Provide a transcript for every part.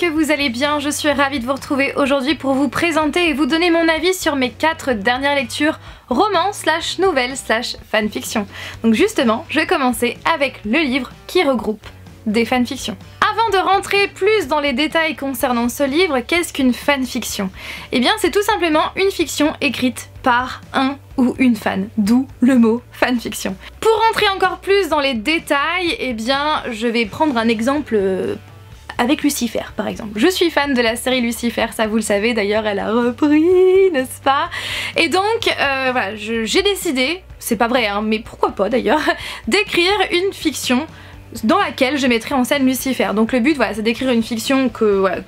que vous allez bien, je suis ravie de vous retrouver aujourd'hui pour vous présenter et vous donner mon avis sur mes 4 dernières lectures romans / nouvelles / fanfiction. Donc justement, je vais commencer avec le livre qui regroupe des fanfictions. Avant de rentrer plus dans les détails concernant ce livre, qu'est-ce qu'une fanfiction? Eh bien c'est tout simplement une fiction écrite par un ou une fan, d'où le mot fanfiction. Pour rentrer encore plus dans les détails, eh bien je vais prendre un exemple avec Lucifer par exemple. Je suis fan de la série Lucifer, ça vous le savez, d'ailleurs elle a repris, n'est-ce pas? Et donc voilà, j'ai décidé, c'est pas vrai hein, mais pourquoi pas d'ailleurs, d'écrire une fiction dans laquelle je mettrai en scène Lucifer. Donc le but voilà, c'est d'écrire une fiction,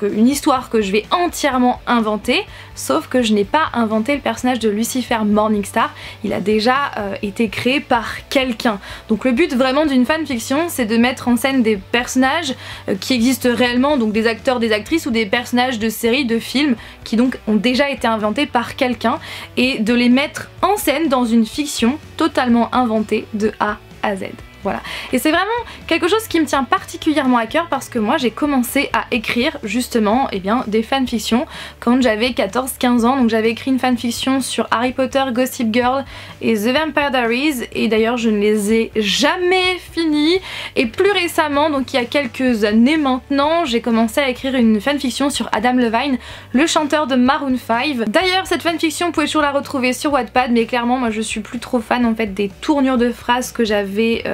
une histoire que je vais entièrement inventer, sauf que je n'ai pas inventé le personnage de Lucifer Morningstar, il a déjà été créé par quelqu'un. Donc le but vraiment d'une fanfiction, c'est de mettre en scène des personnages qui existent réellement, donc des acteurs, des actrices ou des personnages de séries, de films qui donc ont déjà été inventés par quelqu'un et de les mettre en scène dans une fiction totalement inventée de A à Z. Voilà. Et c'est vraiment quelque chose qui me tient particulièrement à cœur parce que moi j'ai commencé à écrire justement des fanfictions quand j'avais 14-15 ans. Donc j'avais écrit une fanfiction sur Harry Potter, Gossip Girl et The Vampire Diaries et d'ailleurs je ne les ai jamais finies. Et plus récemment, donc il y a quelques années maintenant, j'ai commencé à écrire une fanfiction sur Adam Levine, le chanteur de Maroon 5. D'ailleurs cette fanfiction, vous pouvez toujours la retrouver sur Wattpad, mais clairement moi je suis plus trop fan en fait des tournures de phrases que j'avais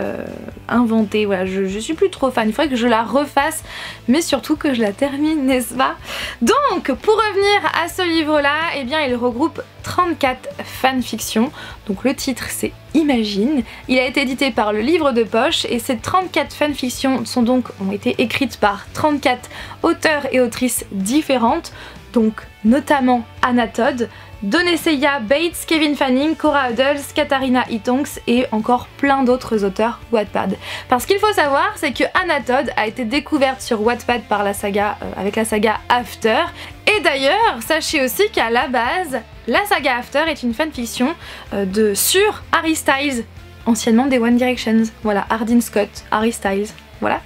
inventée. Voilà, je suis plus trop fan, il faudrait que je la refasse mais surtout que je la termine, n'est-ce pas? Donc pour revenir à ce livre là, eh bien il regroupe 34 fanfictions, donc le titre c'est Imagine, il a été édité par le livre de poche et ces 34 fanfictions ont été écrites par 34 auteurs et autrices différentes, donc notamment Anna Todd, Donesseia Bates, Kevin Fanning, Cora Huddles, Katharina Itonks et encore plein d'autres auteurs Wattpad. Parce qu'il faut savoir, c'est que Anna Todd a été découverte sur Wattpad par la saga, avec la saga After. Et d'ailleurs, sachez aussi qu'à la base, la saga After est une fanfiction sur Harry Styles, anciennement des One Directions. Voilà, Hardin Scott, Harry Styles, voilà.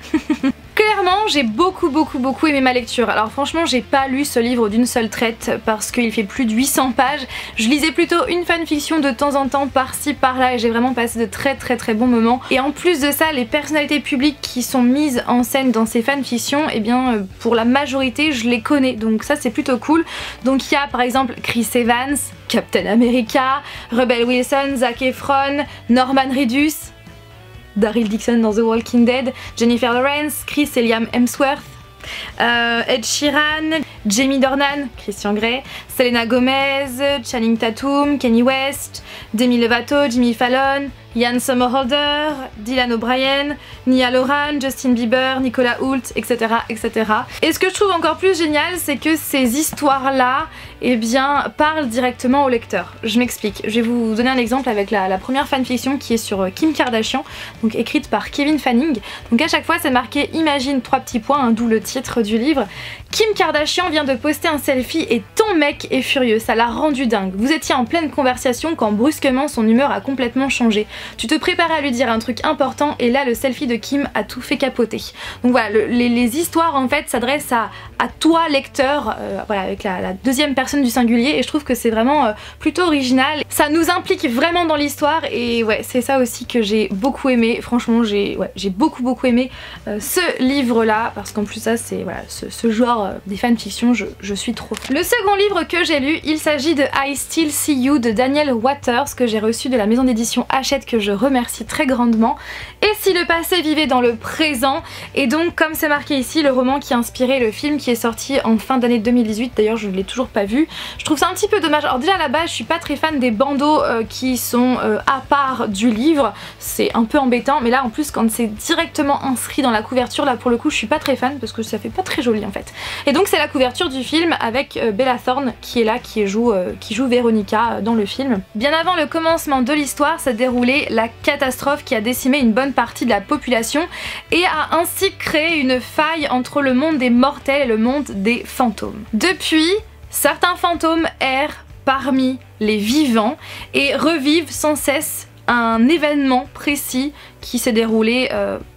Clairement, j'ai beaucoup aimé ma lecture. Alors franchement, j'ai pas lu ce livre d'une seule traite parce qu'il fait plus de 800 pages. Je lisais plutôt une fanfiction de temps en temps par-ci par-là et j'ai vraiment passé de très bons moments. Et en plus de ça, les personnalités publiques qui sont mises en scène dans ces fanfictions, eh bien pour la majorité, je les connais. Donc ça c'est plutôt cool. Donc il y a par exemple Chris Evans, Captain America, Rebel Wilson, Zac Efron, Norman Reedus, Daryl Dixon dans The Walking Dead, Jennifer Lawrence, Chris et Liam Hemsworth, Ed Sheeran, Jamie Dornan, Christian Grey, Selena Gomez, Channing Tatum, Kanye West, Demi Lovato, Jimmy Fallon, Ian Somerhalder, Dylan O'Brien, Nia Loran, Justin Bieber, Nicolas Hoult, etc. Et ce que je trouve encore plus génial, c'est que ces histoires-là, parlent directement au lecteur. Je m'explique. Je vais vous donner un exemple avec la première fanfiction qui est sur Kim Kardashian, donc écrite par Kevin Fanning. Donc à chaque fois c'est marqué Imagine 3 petits points, hein, d'où le titre du livre. Kim Kardashian vient de poster un selfie et ton mec est furieux, ça l'a rendu dingue. Vous étiez en pleine conversation quand brusquement son humeur a complètement changé. Tu te préparais à lui dire un truc important et là le selfie de Kim a tout fait capoter. Donc voilà, les histoires en fait s'adressent à toi lecteur, voilà, avec la deuxième personne du singulier, et je trouve que c'est vraiment plutôt original. Ça nous implique vraiment dans l'histoire et ouais, c'est ça aussi que j'ai beaucoup aimé. Franchement j'ai beaucoup aimé ce livre là parce qu'en plus ça c'est voilà, ce genre des fanfictions, je suis trop fan. Le second livre que j'ai lu, il s'agit de I Still See You de Daniel Waters que j'ai reçu de la maison d'édition Hachette, que je remercie très grandement. Et si le passé vivait dans le présent, et donc comme c'est marqué ici, le roman qui a inspiré le film qui est sorti en fin d'année 2018, d'ailleurs je ne l'ai toujours pas vu. Je trouve ça un petit peu dommage. Alors déjà à la base je suis pas très fan des bandeaux qui sont à part du livre, c'est un peu embêtant, mais là en plus quand c'est directement inscrit dans la couverture, là pour le coup je suis pas très fan parce que ça fait pas très joli en fait. Et donc c'est la couverture du film avec Bella Thorne qui est là, qui joue Véronica dans le film. Bien avant le commencement de l'histoire s'est déroulée la catastrophe qui a décimé une bonne partie de la population et a ainsi créé une faille entre le monde des mortels et le monde des fantômes. Depuis, certains fantômes errent parmi les vivants et revivent sans cesse un événement précis qui s'est déroulé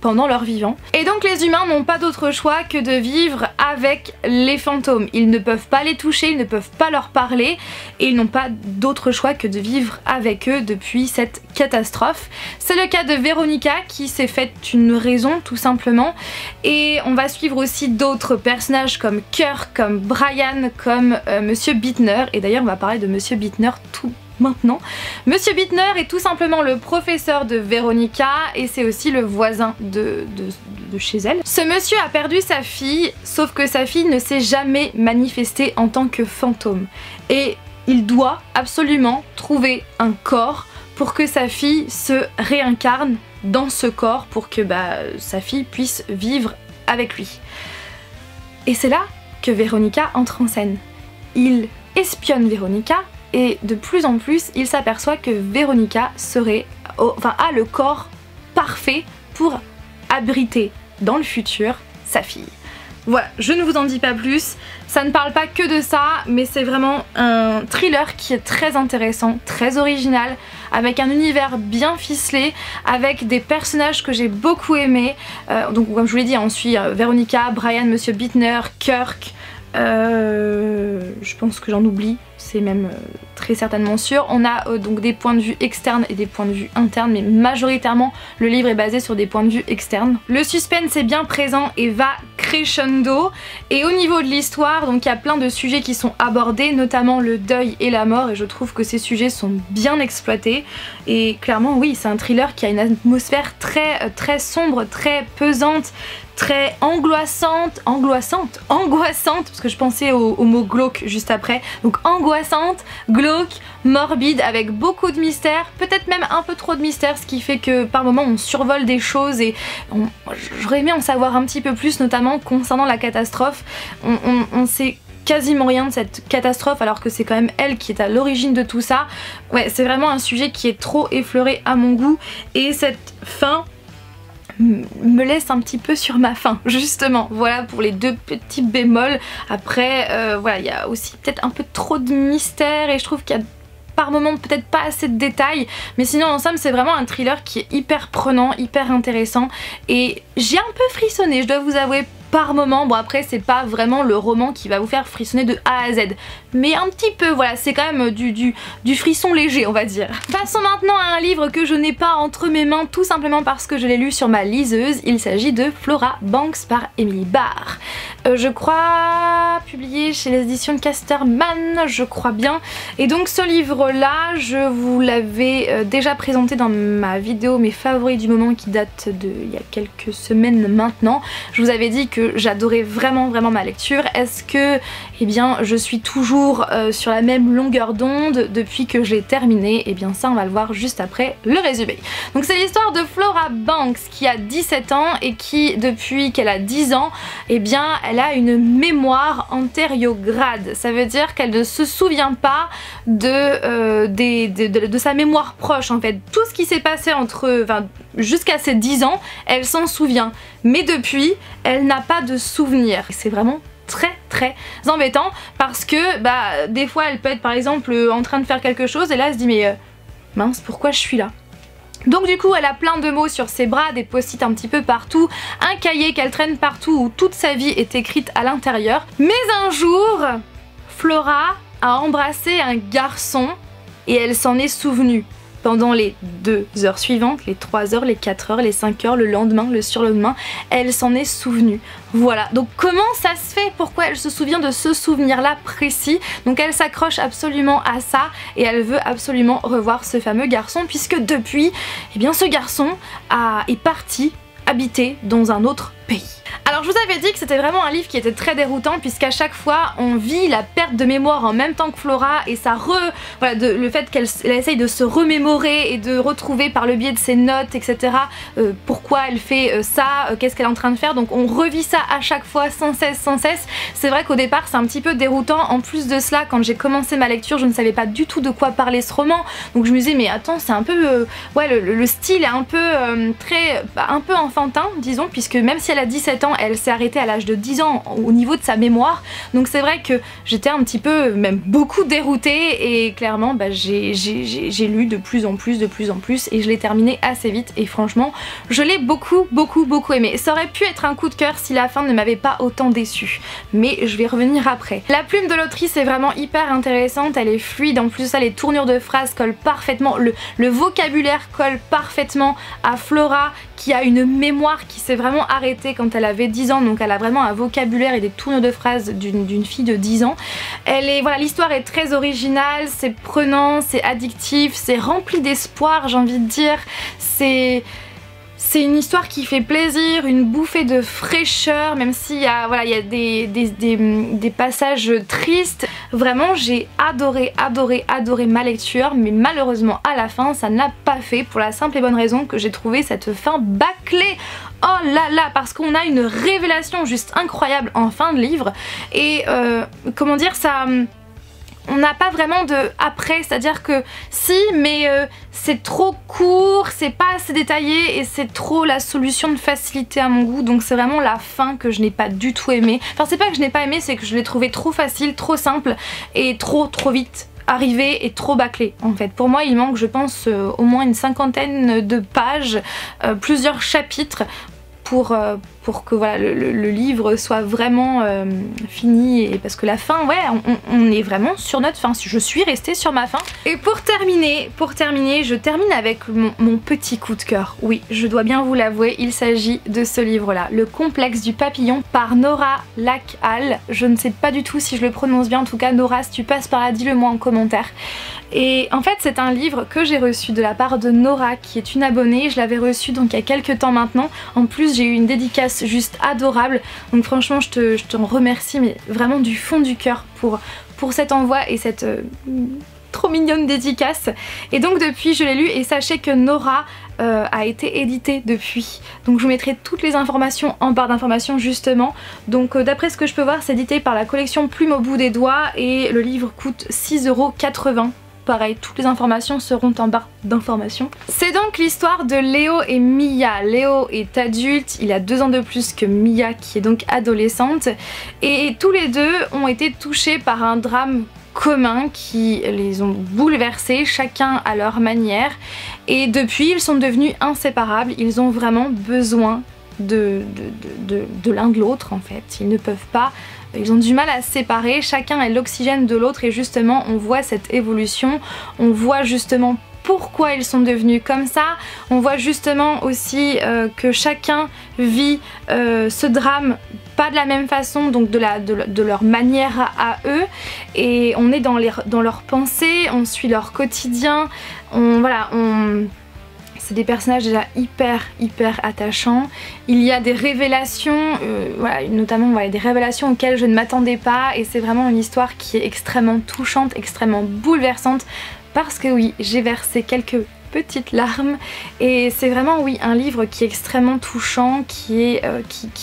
pendant leur vivant. Et donc les humains n'ont pas d'autre choix que de vivre avec les fantômes. Ils ne peuvent pas les toucher, ils ne peuvent pas leur parler et ils n'ont pas d'autre choix que de vivre avec eux depuis cette catastrophe. C'est le cas de Veronica qui s'est faite une raison tout simplement, et on va suivre aussi d'autres personnages comme Kirk, comme Brian, comme Monsieur Bittner, et d'ailleurs on va parler de Monsieur Bittner tout maintenant. Monsieur Bittner est tout simplement le professeur de Veronica et c'est aussi le voisin de chez elle. Ce monsieur a perdu sa fille, sauf que sa fille ne s'est jamais manifestée en tant que fantôme. Et il doit absolument trouver un corps pour que sa fille se réincarne dans ce corps pour que sa fille puisse vivre avec lui. Et c'est là que Veronica entre en scène. Il espionne Veronica et de plus en plus il s'aperçoit que Veronica a le corps parfait pour abriter dans le futur sa fille. Voilà, je ne vous en dis pas plus, ça ne parle pas que de ça, mais c'est vraiment un thriller qui est très intéressant, très original, avec un univers bien ficelé, avec des personnages que j'ai beaucoup aimés. Donc comme je vous l'ai dit, on suit Veronica, Brian, Monsieur Bittner, Kirk, je pense que j'en oublie, c'est même très certainement sûr. On a donc des points de vue externes et des points de vue internes, mais majoritairement le livre est basé sur des points de vue externes. Le suspense est bien présent et va crescendo, et au niveau de l'histoire, donc il y a plein de sujets qui sont abordés, notamment le deuil et la mort, et je trouve que ces sujets sont bien exploités. Et clairement oui, c'est un thriller qui a une atmosphère très sombre, très pesante, très angoissante, parce que je pensais au mot glauque juste après, donc angoissante, glauque, morbide, avec beaucoup de mystère, peut-être même un peu trop de mystère, ce qui fait que par moments on survole des choses et j'aurais aimé en savoir un petit peu plus, notamment concernant la catastrophe. On sait quasiment rien de cette catastrophe alors que c'est quand même elle qui est à l'origine de tout ça. Ouais, c'est vraiment un sujet qui est trop effleuré à mon goût, et cette fin me laisse un petit peu sur ma faim, justement. Voilà pour les deux petits bémols. Après voilà, il y a aussi peut-être un peu trop de mystère et je trouve qu'il y a par moments peut-être pas assez de détails, mais sinon en somme c'est vraiment un thriller qui est hyper prenant, hyper intéressant, et j'ai un peu frissonné, je dois vous avouer, par moment. Bon après c'est pas vraiment le roman qui va vous faire frissonner de A à Z, mais un petit peu, voilà, c'est quand même du frisson léger on va dire. Passons maintenant à un livre que je n'ai pas entre mes mains, tout simplement parce que je l'ai lu sur ma liseuse. Il s'agit de Flora Banks par Emily Barr. Je crois publié chez les éditions Casterman, je crois bien. Et donc ce livre là, je vous l'avais déjà présenté dans ma vidéo mes favoris du moment qui date de il y a quelques semaines maintenant. Je vous avais dit que j'adorais vraiment ma lecture. Est-ce que je suis toujours sur la même longueur d'onde depuis que je l'ai terminé? Et bien ça on va le voir juste après le résumé. Donc c'est l'histoire de Flora Banks qui a 17 ans et qui depuis qu'elle a 10 ans elle a une mémoire antériograde. Ça veut dire qu'elle ne se souvient pas de sa mémoire proche en fait. Tout ce qui s'est passé jusqu'à ses 10 ans, elle s'en souvient. Mais depuis, elle n'a pas de souvenir. C'est vraiment très embêtant parce que des fois elle peut être par exemple en train de faire quelque chose et là elle se dit mais mince, pourquoi je suis là? Donc du coup elle a plein de mots sur ses bras, des post-it un petit peu partout, un cahier qu'elle traîne partout où toute sa vie est écrite à l'intérieur. Mais un jour, Flora a embrassé un garçon et elle s'en est souvenue. Pendant les 2 heures suivantes, les 3 heures, les 4 heures, les 5 heures, le lendemain, le surlendemain, elle s'en est souvenue. Voilà, donc comment ça se fait? Pourquoi elle se souvient de ce souvenir-là précis? Donc elle s'accroche absolument à ça et elle veut absolument revoir ce fameux garçon puisque depuis, ce garçon est parti habiter dans un autre pays. Alors je vous avais dit que c'était vraiment un livre qui était très déroutant puisqu'à chaque fois on vit la perte de mémoire en même temps que Flora et ça le fait qu'elle essaye de se remémorer et de retrouver par le biais de ses notes etc. Pourquoi elle fait ça, qu'est-ce qu'elle est en train de faire, donc on revit ça à chaque fois sans cesse. C'est vrai qu'au départ c'est un petit peu déroutant. En plus de cela, quand j'ai commencé ma lecture je ne savais pas du tout de quoi parlait ce roman, donc je me disais mais attends, c'est un peu le style est un peu un peu enfantin disons, puisque même si elle elle a 17 ans, elle s'est arrêtée à l'âge de 10 ans au niveau de sa mémoire. Donc c'est vrai que j'étais un petit peu, même beaucoup déroutée et clairement bah, j'ai lu de plus en plus et je l'ai terminé assez vite et franchement je l'ai beaucoup aimé. Ça aurait pu être un coup de cœur si la fin ne m'avait pas autant déçue, mais je vais revenir après. La plume de l'autrice est vraiment hyper intéressante, elle est fluide, en plus de ça les tournures de phrases collent parfaitement, le vocabulaire colle parfaitement à Flora qui a une mémoire qui s'est vraiment arrêtée quand elle avait 10 ans, donc elle a vraiment un vocabulaire et des tournures de phrases d'une fille de 10 ans. Voilà, l'histoire est très originale, c'est prenant, c'est addictif, c'est rempli d'espoir, j'ai envie de dire, c'est une histoire qui fait plaisir, une bouffée de fraîcheur, même s'il y a, voilà, il y a des passages tristes. Vraiment, j'ai adoré ma lecture, mais malheureusement à la fin, ça n'a pas fait pour la simple et bonne raison que j'ai trouvé cette fin bâclée. Oh là là, parce qu'on a une révélation juste incroyable en fin de livre et comment dire, ça... On n'a pas vraiment de après, c'est-à-dire que si, mais c'est trop court, c'est pas assez détaillé et c'est trop la solution de facilité à mon goût, donc c'est vraiment la fin que je n'ai pas du tout aimée. Enfin c'est pas que je n'ai pas aimé, c'est que je l'ai trouvé trop facile, trop simple et trop vite arrivé et trop bâclé en fait. Pour moi il manque je pense au moins une 50aine de pages, plusieurs chapitres pour que voilà, le livre soit vraiment fini, et parce que la fin, ouais, on est vraiment sur notre fin. Je suis restée sur ma fin. Et pour terminer, je termine avec mon petit coup de cœur. Oui, je dois bien vous l'avouer, il s'agit de ce livre-là, Le complexe du papillon par Nora Lakhal. Je ne sais pas du tout si je le prononce bien, en tout cas Nora, si tu passes par là, dis-le moi en commentaire. Et en fait c'est un livre que j'ai reçu de la part de Nora qui est une abonnée, je l'avais reçu donc il y a quelques temps maintenant. En plus j'ai eu une dédicace juste adorable, donc franchement je t'en remercie mais vraiment du fond du cœur pour cet envoi et cette trop mignonne dédicace. Et donc depuis je l'ai lu et sachez que Nora a été édité depuis, donc je vous mettrai toutes les informations en barre d'informations justement. Donc d'après ce que je peux voir c'est édité par la collection Plume au bout des doigts et le livre coûte 6,80 €. Pareil, toutes les informations seront en barre d'informations. C'est donc l'histoire de Léo et Mia. Léo est adulte, il a 2 ans de plus que Mia qui est donc adolescente et tous les deux ont été touchés par un drame commun qui les ont bouleversés, chacun à leur manière, et depuis ils sont devenus inséparables, ils ont vraiment besoin de l'un de l'autre en fait, ils ne peuvent pas, ils ont du mal à se séparer, chacun est l'oxygène de l'autre et justement on voit cette évolution, on voit justement pourquoi ils sont devenus comme ça, on voit justement aussi que chacun vit ce drame pas de la même façon, donc de leur manière à eux, et on est dans leurs pensées, on suit leur quotidien, c'est des personnages déjà hyper attachants. Il y a des révélations, voilà, notamment voilà, des révélations auxquelles je ne m'attendais pas, et c'est vraiment une histoire qui est extrêmement touchante, extrêmement bouleversante, parce que oui, j'ai versé quelques petites larmes et c'est vraiment oui un livre qui est extrêmement touchant, qui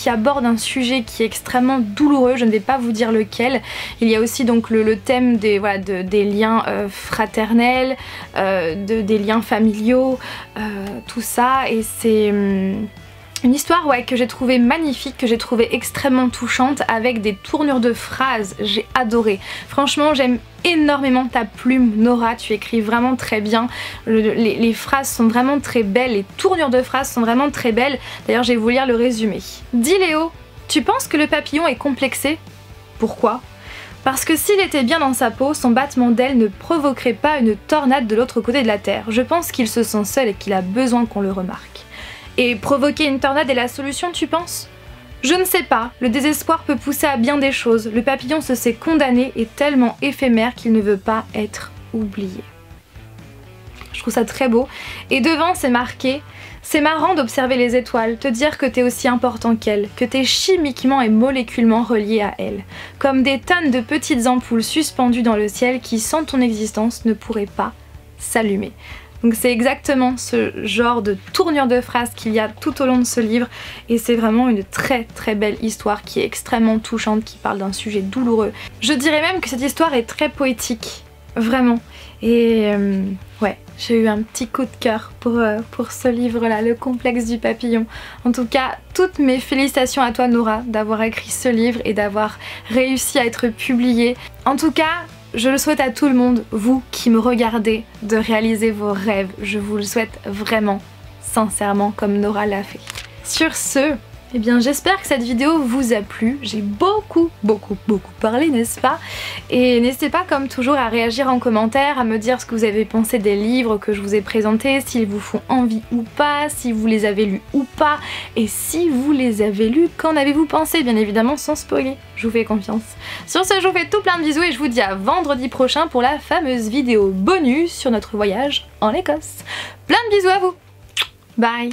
aborde un sujet qui est extrêmement douloureux, je ne vais pas vous dire lequel. Il y a aussi donc le thème des liens fraternels, des liens familiaux, tout ça, et c'est une histoire que j'ai trouvée magnifique, que j'ai trouvée extrêmement touchante, avec des tournures de phrases, j'ai adoré. Franchement j'aime énormément ta plume Nora, tu écris vraiment très bien, les phrases sont vraiment très belles, les tournures de phrases sont vraiment très belles, d'ailleurs je vais vous lire le résumé. Dis Léo, tu penses que le papillon est complexé? Pourquoi? Parce que s'il était bien dans sa peau, son battement d'ailes ne provoquerait pas une tornade de l'autre côté de la terre. Je pense qu'il se sent seul et qu'il a besoin qu'on le remarque. Et provoquer une tornade est la solution, tu penses? Je ne sais pas, le désespoir peut pousser à bien des choses. Le papillon se sait condamné et tellement éphémère qu'il ne veut pas être oublié. Je trouve ça très beau. Et devant c'est marqué: c'est marrant d'observer les étoiles, te dire que t'es aussi important qu'elles, que t'es chimiquement et moléculement relié à elles, comme des tonnes de petites ampoules suspendues dans le ciel qui, sans ton existence, ne pourraient pas s'allumer. Donc c'est exactement ce genre de tournure de phrases qu'il y a tout au long de ce livre, et c'est vraiment une très belle histoire qui est extrêmement touchante, qui parle d'un sujet douloureux. Je dirais même que cette histoire est très poétique, vraiment, et ouais, J'ai eu un petit coup de cœur pour ce livre-là, Le complexe du papillon. En tout cas, toutes mes félicitations à toi Nora d'avoir écrit ce livre et d'avoir réussi à être publié. En tout cas, je le souhaite à tout le monde, vous qui me regardez, de réaliser vos rêves. Je vous le souhaite vraiment, sincèrement, comme Nora l'a fait. Sur ce, eh bien j'espère que cette vidéo vous a plu. J'ai beaucoup parlé, n'est-ce pas? Et n'hésitez pas comme toujours à réagir en commentaire, à me dire ce que vous avez pensé des livres que je vous ai présentés, s'ils vous font envie ou pas, si vous les avez lus ou pas, et si vous les avez lus, qu'en avez-vous pensé? Bien évidemment sans spoiler, je vous fais confiance. Sur ce, je vous fais tout plein de bisous et je vous dis à vendredi prochain pour la fameuse vidéo bonus sur notre voyage en Écosse. Plein de bisous à vous. Bye.